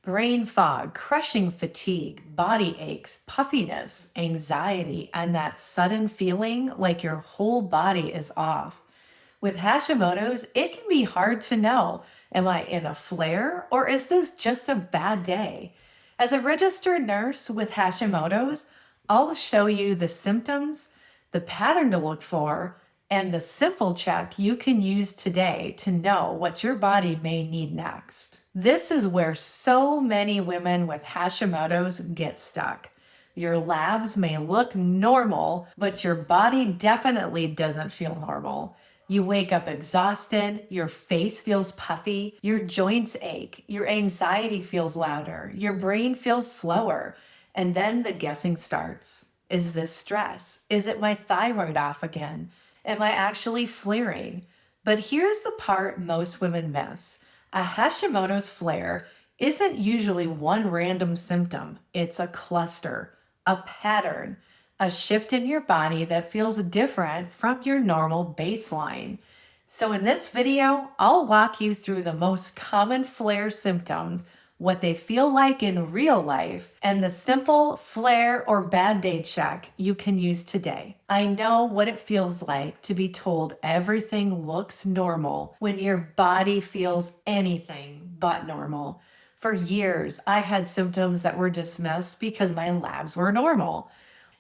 Brain fog, crushing fatigue, body aches, puffiness, anxiety, and that sudden feeling like your whole body is off. With Hashimoto's, it can be hard to know, am I in a flare or is this just a bad day? As a registered nurse with Hashimoto's, I'll show you the symptoms, the pattern to look for, and the simple check you can use today to know what your body may need next. This is where so many women with Hashimoto's get stuck. Your labs may look normal, but your body definitely doesn't feel normal. You wake up exhausted, your face feels puffy, your joints ache, your anxiety feels louder, your brain feels slower, and then the guessing starts. Is this stress? Is it my thyroid off again? Am I actually flaring? But here's the part most women miss. A Hashimoto's flare isn't usually one random symptom, it's a cluster, a pattern, a shift in your body that feels different from your normal baseline. So, in this video, I'll walk you through the most common flare symptoms, what they feel like in real life, and the simple flare or bad day check you can use today. I know what it feels like to be told everything looks normal when your body feels anything but normal. For years, I had symptoms that were dismissed because my labs were normal.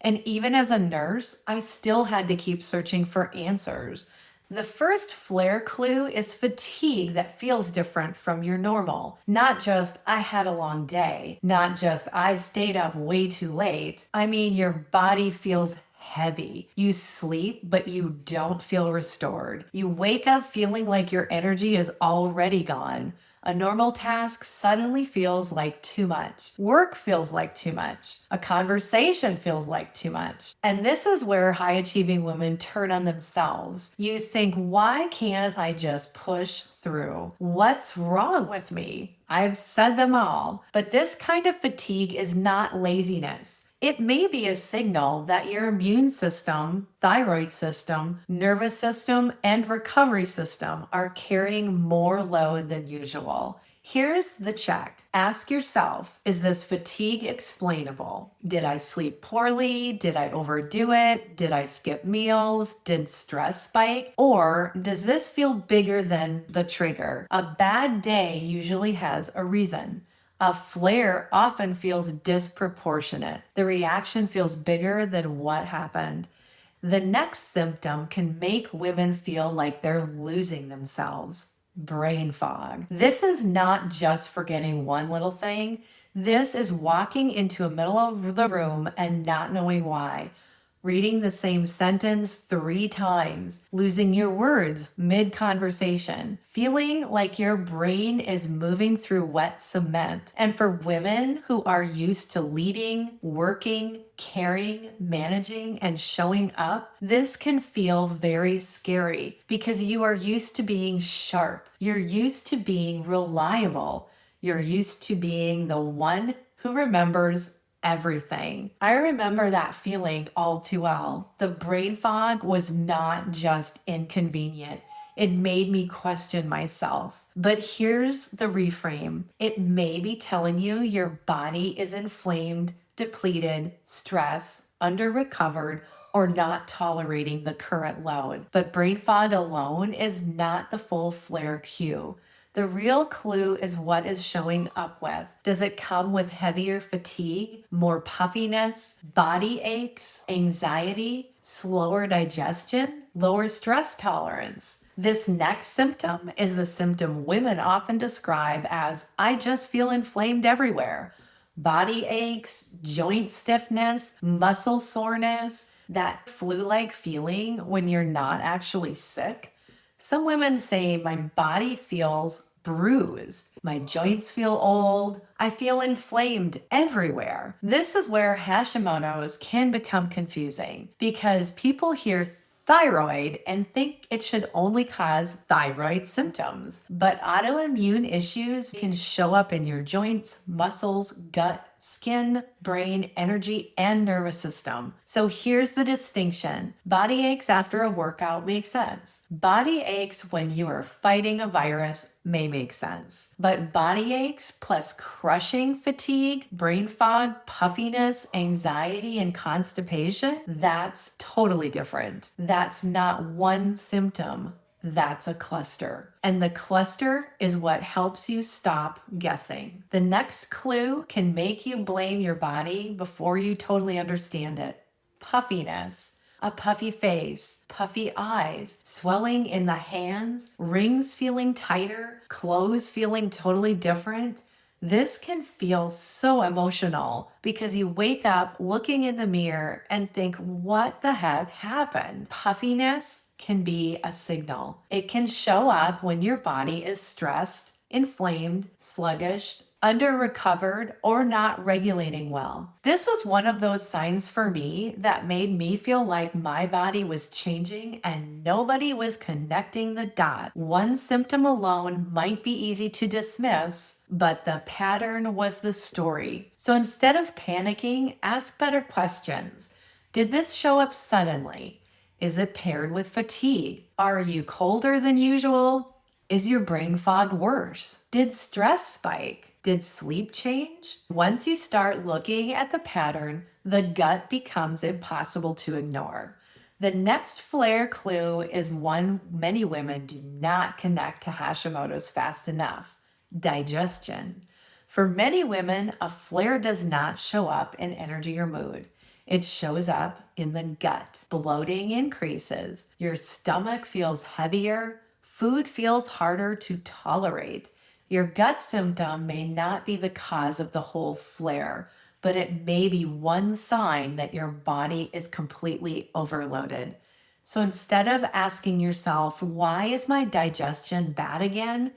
And even as a nurse, I still had to keep searching for answers. The first flare clue is fatigue that feels different from your normal. Not just, I had a long day, not just, I stayed up way too late. I mean, your body feels heavy. You sleep, but you don't feel restored. You wake up feeling like your energy is already gone. A normal task suddenly feels like too much. Work feels like too much. A conversation feels like too much. And this is where high achieving women turn on themselves. You think, why can't I just push through? What's wrong with me? I've said them all. But this kind of fatigue is not laziness. It may be a signal that your immune system, thyroid system, nervous system, and recovery system are carrying more load than usual. Here's the check. Ask yourself, is this fatigue explainable? Did I sleep poorly? Did I overdo it? Did I skip meals? Did stress spike? Or does this feel bigger than the trigger? A bad day usually has a reason. A flare often feels disproportionate. The reaction feels bigger than what happened. The next symptom can make women feel like they're losing themselves. Brain fog. This is not just forgetting one little thing. This is walking into the middle of the room and not knowing why. Reading the same sentence 3 times, losing your words mid conversation, feeling like your brain is moving through wet cement. And for women who are used to leading, working, caring, managing, and showing up, this can feel very scary because you are used to being sharp. You're used to being reliable. You're used to being the one who remembers everything. I remember that feeling all too well. The brain fog was not just inconvenient, it made me question myself. But here's the reframe, it may be telling you your body is inflamed, depleted, stressed, under recovered, or not tolerating the current load. But brain fog alone is not the full flare cue. The real clue is what is showing up with. Does it come with heavier fatigue, more puffiness, body aches, anxiety, slower digestion, lower stress tolerance? This next symptom is the symptom women often describe as, I just feel inflamed everywhere. Body aches, joint stiffness, muscle soreness, that flu like feeling when you're not actually sick. Some women say, my body feels bruised, my joints feel old, I feel inflamed everywhere. This is where Hashimoto's can become confusing because people hear thyroid and think it should only cause thyroid symptoms. But autoimmune issues can show up in your joints, muscles, gut, skin, brain, energy, and nervous system. So here's the distinction. Body aches after a workout makes sense. Body aches when you are fighting a virus may make sense. But body aches plus crushing fatigue, brain fog, puffiness, anxiety, and constipation, that's totally different. That's not one symptom. That's a cluster. And the cluster is what helps you stop guessing. The next clue can make you blame your body before you totally understand it. Puffiness. A puffy face, puffy eyes, swelling in the hands, rings feeling tighter, clothes feeling totally different. This can feel so emotional because you wake up looking in the mirror and think, what the heck happened? Puffiness can be a signal. It can show up when your body is stressed, inflamed, sluggish, under recovered, or not regulating well. This was one of those signs for me that made me feel like my body was changing and nobody was connecting the dot. One symptom alone might be easy to dismiss, but the pattern was the story. So instead of panicking, ask better questions. Did this show up suddenly? Is it paired with fatigue? Are you colder than usual? Is your brain fog worse? Did stress spike? Did sleep change? Once you start looking at the pattern, the gut becomes impossible to ignore. The next flare clue is one many women do not connect to Hashimoto's fast enough: digestion. For many women, a flare does not show up in energy or mood. It shows up in the gut. Bloating increases. Your stomach feels heavier. Food feels harder to tolerate. Your gut symptom may not be the cause of the whole flare, but it may be one sign that your body is completely overloaded. So instead of asking yourself, why is my digestion bad again?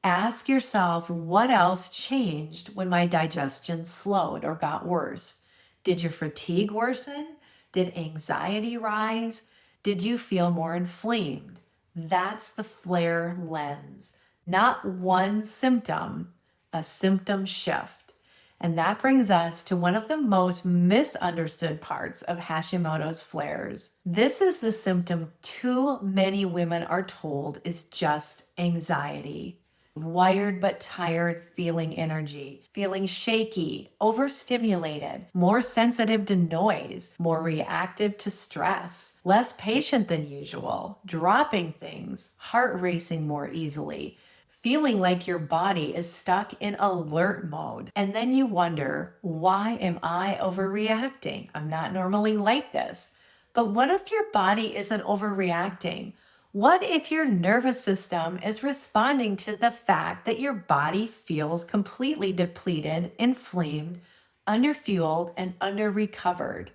Ask yourself, what else changed when my digestion slowed or got worse? Did your fatigue worsen? Did anxiety rise? Did you feel more inflamed? That's the flare lens. Not one symptom, a symptom shift. And that brings us to one of the most misunderstood parts of Hashimoto's flares. This is the symptom too many women are told is just anxiety. Wired but tired feeling energy, feeling shaky, overstimulated, more sensitive to noise, more reactive to stress, less patient than usual, dropping things, heart racing more easily, feeling like your body is stuck in alert mode. And then you wonder, why am I overreacting? I'm not normally like this. But what if your body isn't overreacting? What if your nervous system is responding to the fact that your body feels completely depleted, inflamed, underfueled, and under-recovered?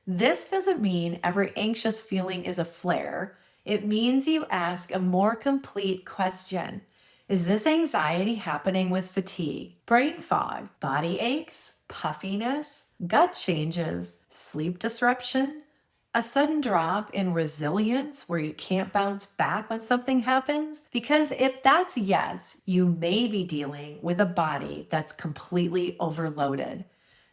This doesn't mean every anxious feeling is a flare. It means you ask a more complete question. Is this anxiety happening with fatigue, brain fog, body aches, puffiness, gut changes, sleep disruption, a sudden drop in resilience where you can't bounce back when something happens? Because if that's yes, you may be dealing with a body that's completely overloaded.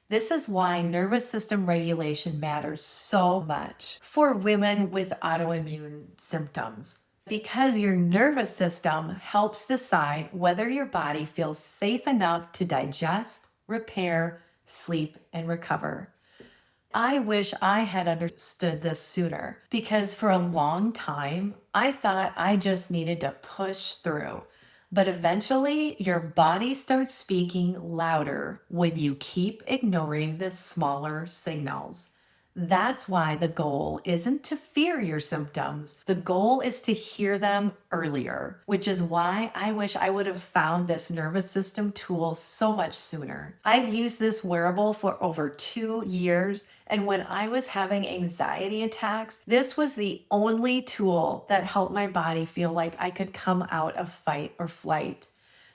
This is why nervous system regulation matters so much for women with autoimmune symptoms. Because your nervous system helps decide whether your body feels safe enough to digest, repair, sleep, and recover. I wish I had understood this sooner because for a long time, I thought I just needed to push through. But eventually, your body starts speaking louder when you keep ignoring the smaller signals. That's why the goal isn't to fear your symptoms. The goal is to hear them earlier, which is why I wish I would have found this nervous system tool so much sooner. I've used this wearable for over 2 years, and when I was having anxiety attacks, this was the only tool that helped my body feel like I could come out of fight or flight.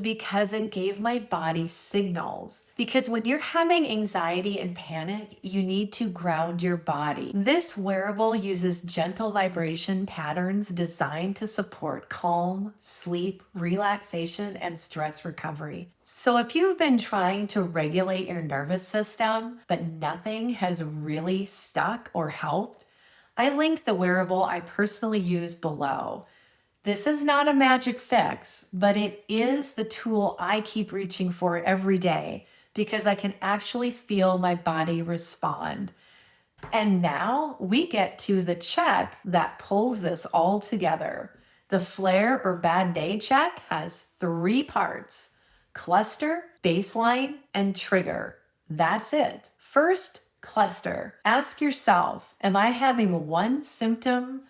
because it gave my body signals. Because when you're having anxiety and panic, you need to ground your body. This wearable uses gentle vibration patterns designed to support calm, sleep, relaxation, and stress recovery. So if you've been trying to regulate your nervous system, but nothing has really stuck or helped, I link the wearable I personally use below. This is not a magic fix, but it is the tool I keep reaching for every day because I can actually feel my body respond. And now we get to the check that pulls this all together. The flare or bad day check has three parts: cluster, baseline, and trigger. That's it. First, cluster. Ask yourself, am I having one symptom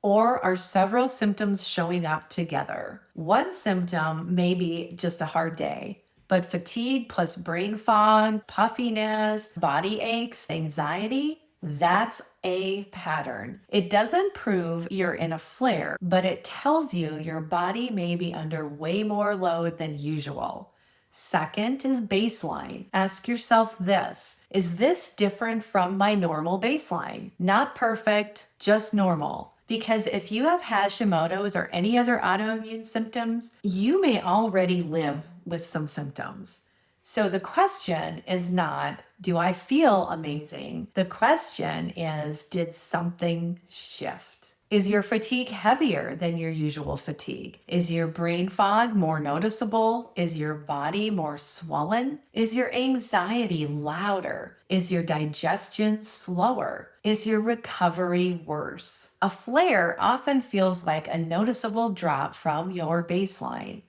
or are several symptoms showing up together? One symptom may be just a hard day, but fatigue plus brain fog, puffiness, body aches, anxiety, that's a pattern. It doesn't prove you're in a flare, but it tells you your body may be under way more load than usual. Second is baseline. Ask yourself this: is this different from my normal baseline? Not perfect, just normal. Because if you have Hashimoto's or any other autoimmune symptoms, you may already live with some symptoms. So the question is not, do I feel amazing? The question is, did something shift? Is your fatigue heavier than your usual fatigue? Is your brain fog more noticeable? Is your body more swollen? Is your anxiety louder? Is your digestion slower? Is your recovery worse? A flare often feels like a noticeable drop from your baseline.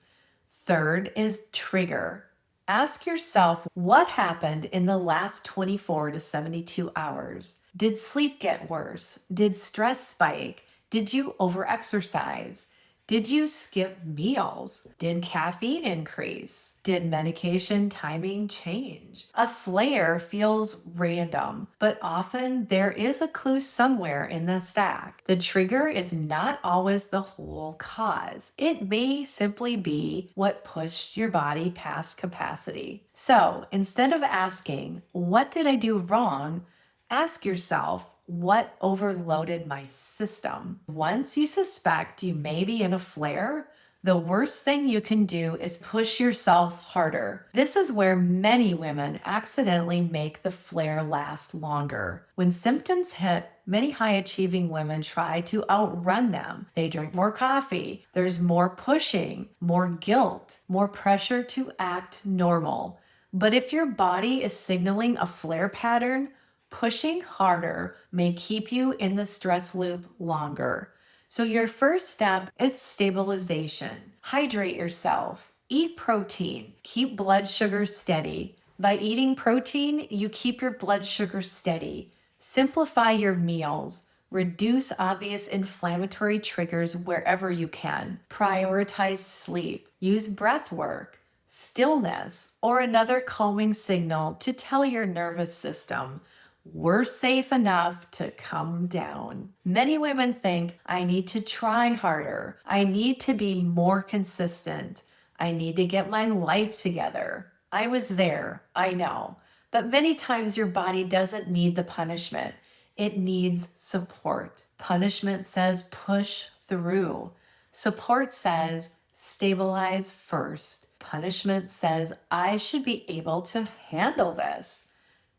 Third is trigger. Ask yourself what happened in the last 24 to 72 hours. Did sleep get worse? Did stress spike? Did you overexercise? Did you skip meals? Did caffeine increase? Did medication timing change? A flare feels random, but often there is a clue somewhere in the stack. The trigger is not always the whole cause. It may simply be what pushed your body past capacity. So instead of asking, what did I do wrong? Ask yourself, what overloaded my system? Once you suspect you may be in a flare, the worst thing you can do is push yourself harder. This is where many women accidentally make the flare last longer. When symptoms hit, many high achieving women try to outrun them. They drink more coffee. There's more pushing, more guilt, more pressure to act normal. But if your body is signaling a flare pattern, pushing harder may keep you in the stress loop longer. So your first step is stabilization. Hydrate yourself. Eat protein. Keep blood sugar steady. By eating protein, you keep your blood sugar steady. Simplify your meals. Reduce obvious inflammatory triggers wherever you can. Prioritize sleep. Use breath work, stillness, or another calming signal to tell your nervous system, we're safe enough to come down. Many women think, I need to try harder. I need to be more consistent. I need to get my life together. I was there, I know. But many times your body doesn't need the punishment. It needs support. Punishment says push through. Support says stabilize first. Punishment says I should be able to handle this.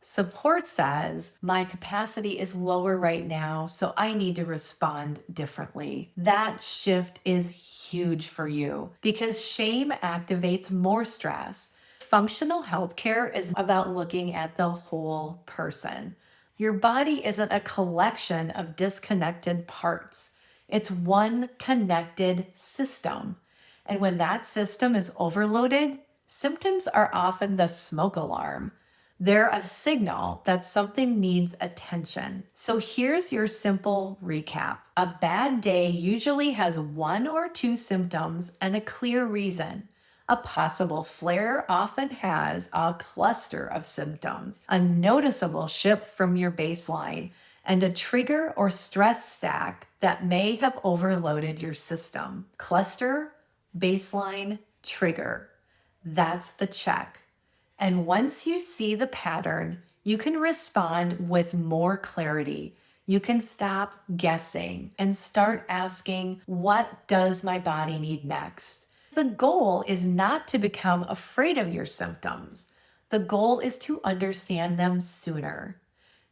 Support says, my capacity is lower right now, so I need to respond differently. That shift is huge for you because shame activates more stress. Functional healthcare is about looking at the whole person. Your body isn't a collection of disconnected parts. It's one connected system. And when that system is overloaded, symptoms are often the smoke alarm. They're a signal that something needs attention. So here's your simple recap. A bad day usually has one or two symptoms and a clear reason. A possible flare often has a cluster of symptoms, a noticeable shift from your baseline, and a trigger or stress stack that may have overloaded your system. Cluster, baseline, trigger. That's the check. And once you see the pattern, you can respond with more clarity. You can stop guessing and start asking, what does my body need next? The goal is not to become afraid of your symptoms. The goal is to understand them sooner.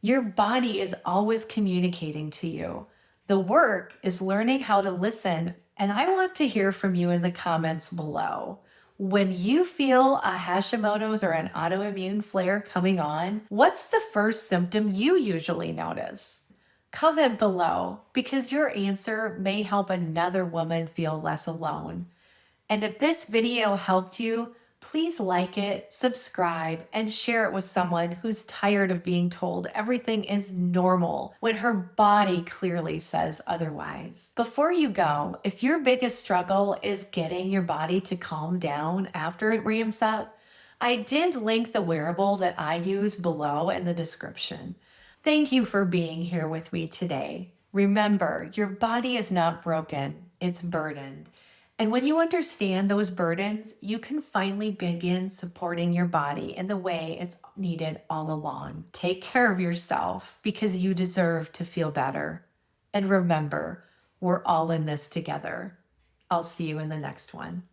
Your body is always communicating to you. The work is learning how to listen, and I want to hear from you in the comments below. When you feel a Hashimoto's or an autoimmune flare coming on, what's the first symptom you usually notice? Comment below because your answer may help another woman feel less alone. And if this video helped you, please like it, subscribe, and share it with someone who's tired of being told everything is normal when her body clearly says otherwise. Before you go, if your biggest struggle is getting your body to calm down after it ramps up, I did link the wearable that I use below in the description. Thank you for being here with me today. Remember, your body is not broken, it's burdened. And when you understand those burdens, you can finally begin supporting your body in the way it's needed all along. Take care of yourself because you deserve to feel better. And remember, we're all in this together. I'll see you in the next one.